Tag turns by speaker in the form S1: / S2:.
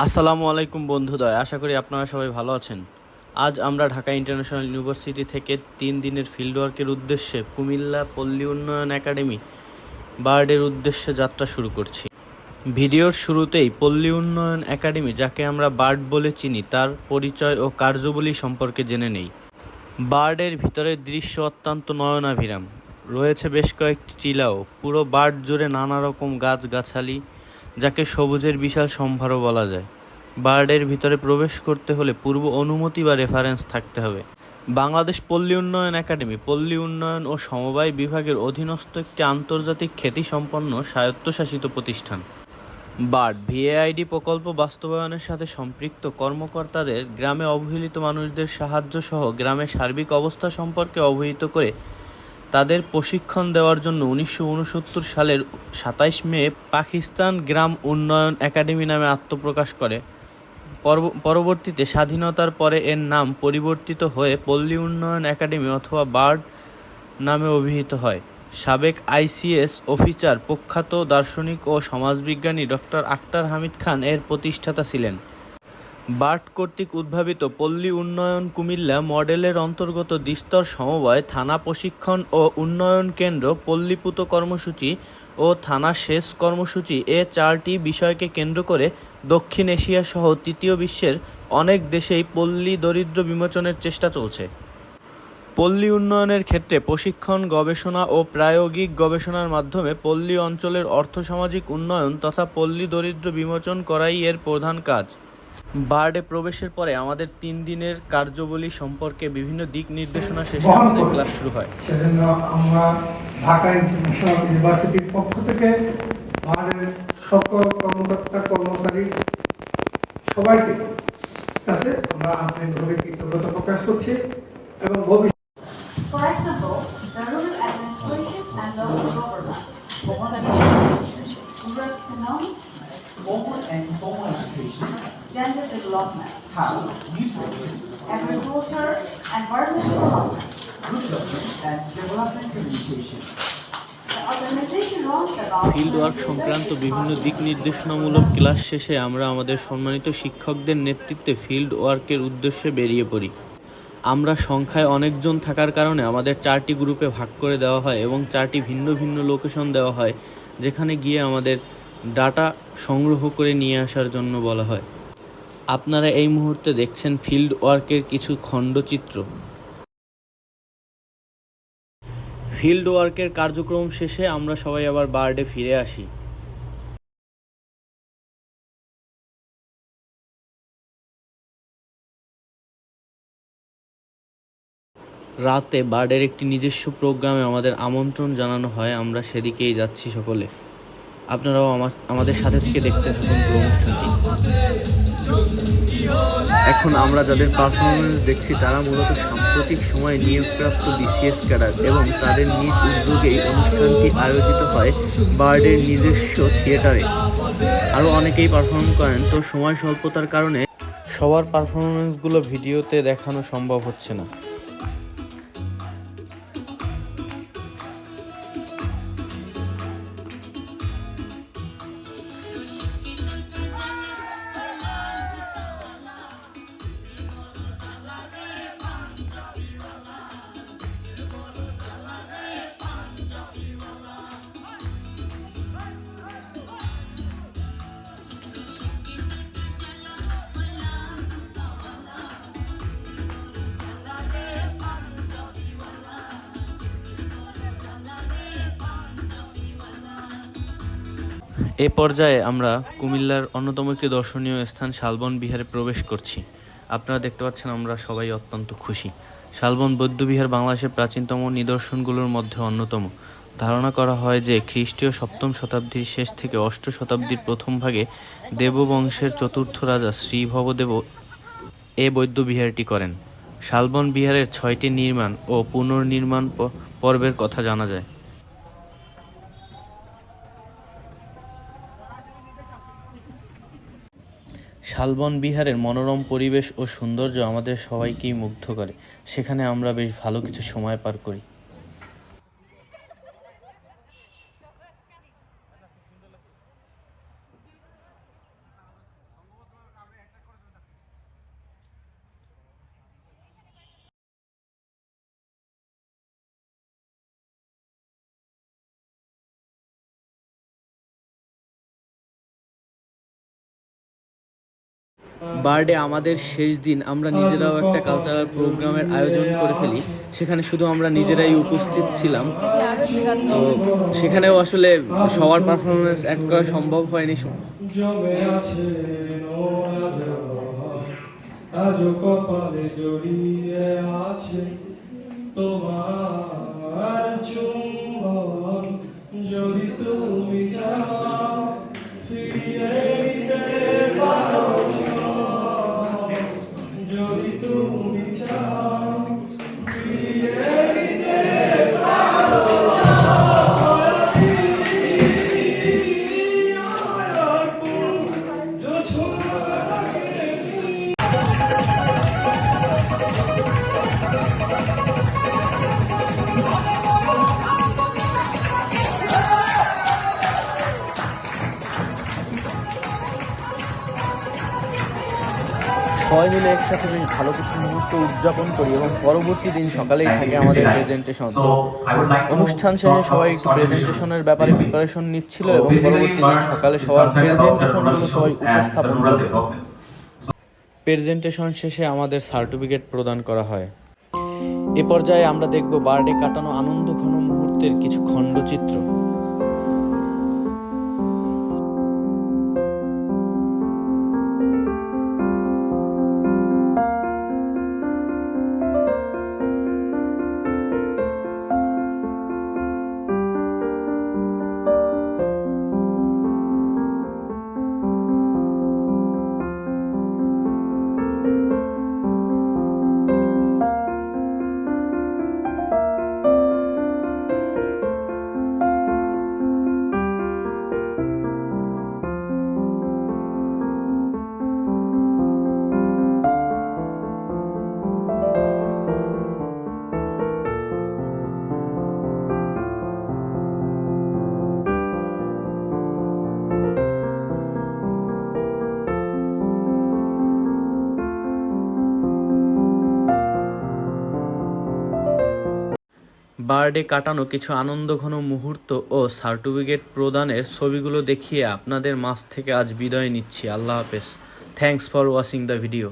S1: আসসালামু আলাইকুম বন্ধুদ্বয়, আশা করি আপনারা সবাই ভালো আছেন। আজ আমরা ঢাকা ইন্টারন্যাশনাল ইউনিভার্সিটি থেকে 3 দিনের ফিল্ড ওয়ার্কের উদ্দেশ্যে কুমিল্লা পল্লী উন্নয়ন একাডেমি বার্ডের উদ্দেশ্যে যাত্রা শুরু করছি। ভিডিওর শুরুতেই পল্লী উন্নয়ন একাডেমি, যাকে আমরা বার্ড বলে চিনি, তার পরিচয় ও কার্যাবলী সম্পর্কে জেনে নেই। বার্ডের ভিতরের দৃশ্য অত্যন্ত নয়নাভিরাম। রয়েছে বেশ কয়েকটি টিলাও। পুরো বার্ড জুড়ে নানা রকম গাছগাছালি, যাকে সবুজের বিশাল সম্ভারও বলা যায়। বার্ডের ভিতরে প্রবেশ করতে হলে পূর্ব অনুমতি বা রেফারেন্স থাকতে হবে। বাংলাদেশ পল্লী উন্নয়ন একাডেমি পল্লী উন্নয়ন ও সমবায় বিভাগের অধীনস্থ একটি আন্তর্জাতিক খ্যাতিসম্পন্ন স্বায়ত্তশাসিত প্রতিষ্ঠান। বার্ড ভিএআইডি প্রকল্প বাস্তবায়নের সাথে সম্পৃক্ত কর্মকর্তাদের গ্রামে অবহেলিত মানুষদের সাহায্য সহ গ্রামের সার্বিক অবস্থা সম্পর্কে অবহিত করে তাদের প্রশিক্ষণ দেওয়ার জন্য 1969 সালের 27 মে পাকিস্তান গ্রাম উন্নয়ন একাডেমি নামে আত্মপ্রকাশ করে। পরবর্তীতে স্বাধীনতার পরে এর নাম পরিবর্তিত হয়ে পল্লী উন্নয়ন একাডেমি অথবা বার্ড নামে অভিহিত হয়। সাবেক আইসিএস অফিসার, প্রখ্যাত দার্শনিক ও সমাজবিজ্ঞানী ডক্টর আক্তার হামিদ খান এর প্রতিষ্ঠাতা ছিলেন। বার্ড কর্তৃক উদ্ভাবিত পল্লী উন্নয়ন কুমিল্লা মডেলের অন্তর্গত দ্বিস্তর সমবায়, থানা প্রশিক্ষণ ও উন্নয়ন কেন্দ্র, পল্লীপূত কর্মসূচি ও থানা সেচ কর্মসূচি, এ 4টি বিষয়কে কেন্দ্র করে দক্ষিণ এশিয়া সহ তৃতীয় বিশ্বের অনেক দেশেই পল্লী দরিদ্র বিমোচনের চেষ্টা চলছে। পল্লী উন্নয়নের ক্ষেত্রে প্রশিক্ষণ, গবেষণা ও প্রায়োগিক গবেষণার মাধ্যমে পল্লী অঞ্চলের অর্থসামাজিক উন্নয়ন তথা পল্লী দরিদ্র বিমোচন করাই এর প্রধান কাজ। বার্ডে প্রবেশের পরে আমাদের 3 দিনের কার্যাবলী সম্পর্কে বিভিন্ন দিক নির্দেশনা শেষে আমাদের ক্লাস শুরু হয়।
S2: সেজন্য আমরা ঢাকা ইন্টারন্যাশনাল ইউনিভার্সিটির পক্ষ থেকে বার্ডের সকল কর্মকর্তা কর্মচারী সবাইকে কাছে আমরা আন্তরিকভাবে কৃতজ্ঞতা প্রকাশ করছি এবং ভবিষ্যৎ
S3: For example, the rural administration and local government, rural economics, gender development, agriculture, environmental development. The organization launched about
S1: field work সংক্রান্ত বিভিন্ন দিক নির্দেশনামূলক ক্লাস শেষে আমরা আমাদের সম্মানিত শিক্ষকদের নেতৃত্বে ফিল্ড ওয়ার্কের উদ্দেশ্যে বেরিয়ে পড়ি। আমরা সংখ্যায় অনেকজন থাকার কারণে আমাদের 4টি গ্রুপে ভাগ করে দেওয়া হয় এবং 4টি ভিন্ন ভিন্ন লোকেশন দেওয়া হয়, যেখানে গিয়ে আমাদের ডাটা সংগ্রহ করে নিয়ে আসার জন্য বলা হয়। আপনারা এই মুহূর্তে দেখছেন ফিল্ড ওয়ার্কের কিছু খণ্ডচিত্র। ফিল্ড ওয়ার্কের কার্যক্রম শেষে আমরা সবাই আবার বার্ডে ফিরে আসি। রাতে বার্ডের একটি নিজস্ব প্রোগ্রামে আমাদের আমন্ত্রণ জানানো হয়। আমরা সেদিকেই যাচ্ছি সকলে। আপনারাও আমাদের সাথে থেকে দেখতে থাকুন পুরো অনুষ্ঠানটি। এখন আমরা যাদের পারফরমেন্স দেখছি তারা মূলত সাম্প্রতিক সময়ে নিয়োগপ্রাপ্ত বিসিএস ক্যাডার এবং তাদের নিজ উদ্যোগেই অনুষ্ঠানটি আয়োজিত হয় বার্ডের নিজস্ব থিয়েটারে। আরও অনেকেই পারফর্ম করেন, তো সময় স্বল্পতার কারণে সবার পারফরমেন্সগুলো ভিডিওতে দেখানো সম্ভব হচ্ছে না। এ পর্যায়ে আমরা কুমিল্লার অন্যতম একটি দর্শনীয় স্থান শালবন বিহারে প্রবেশ করছি। আপনারা দেখতে পাচ্ছেন আমরা সবাই অত্যন্ত খুশি। শালবন বৌদ্ধবিহার বাংলাদেশের প্রাচীনতম নিদর্শনগুলোর মধ্যে অন্যতম। ধারণা করা হয় যে খ্রিস্টীয় 7ম শতাব্দীর শেষ থেকে 8ম শতাব্দীর প্রথম ভাগে দেববংশের 4র্থ রাজা শ্রী ভবদেব এ বৌদ্ধবিহারটি করেন। শালবন বিহারের 6টি নির্মাণ ও পুনর্নির্মাণ পর্বের কথা জানা যায়। শালবন বিহারের মনোরম পরিবেশ ও সৌন্দর্য আমাদের সবাইকেই মুগ্ধ করে। সেখানে আমরা বেশ ভালো কিছু সময় পার করি। বার্থডে আমাদের শেষ দিন আমরা নিজেরাও একটা কালচারাল প্রোগ্রামের আয়োজন করে ফেলি, সেখানে শুধু আমরা নিজেরাই উপস্থিত ছিলাম। তো সেখানেও আসলে সবার পারফরমেন্স অ্যাড করা সম্ভব হয়নি।
S4: জমে আছে আজ কপালে জড়িয়ে আছে তোমার চুম্বন, যদি তুমি চাও ফিরিয়ে নিতে পারো, যদি তুমি চাও ফিরিয়ে নিতে পারো।
S1: সবাই মিলে একসাথে বেশ ভালো কিছু মুহূর্ত উদযাপন করি এবং পরবর্তী দিন সকালেই থাকে আমাদের প্রেজেন্টেশন। তো অনুষ্ঠান শেষে সবাই একটু প্রেজেন্টেশনের ব্যাপারে প্রিপারেশন নিচ্ছিল এবং পরবর্তী দিন সকালে সবার প্রেজেন্টেশনগুলো সবাই উপস্থাপন করবে। প্রেজেন্টেশন শেষে আমাদের সার্টিফিকেট প্রদান করা হয়। এ পর্যায়ে আমরা দেখব বার্থডে কাটানো আনন্দঘন মুহূর্তের কিছু খণ্ডচিত্র। বার্থডে কাটানো কিছু আনন্দঘন মুহূর্ত ও সার্টিফিকেট প্রদানের ছবিগুলো দেখিয়ে আপনাদের মাঝ থেকে আজ বিদায় নিচ্ছি। আল্লাহ হাফেজ। Thanks for watching the video.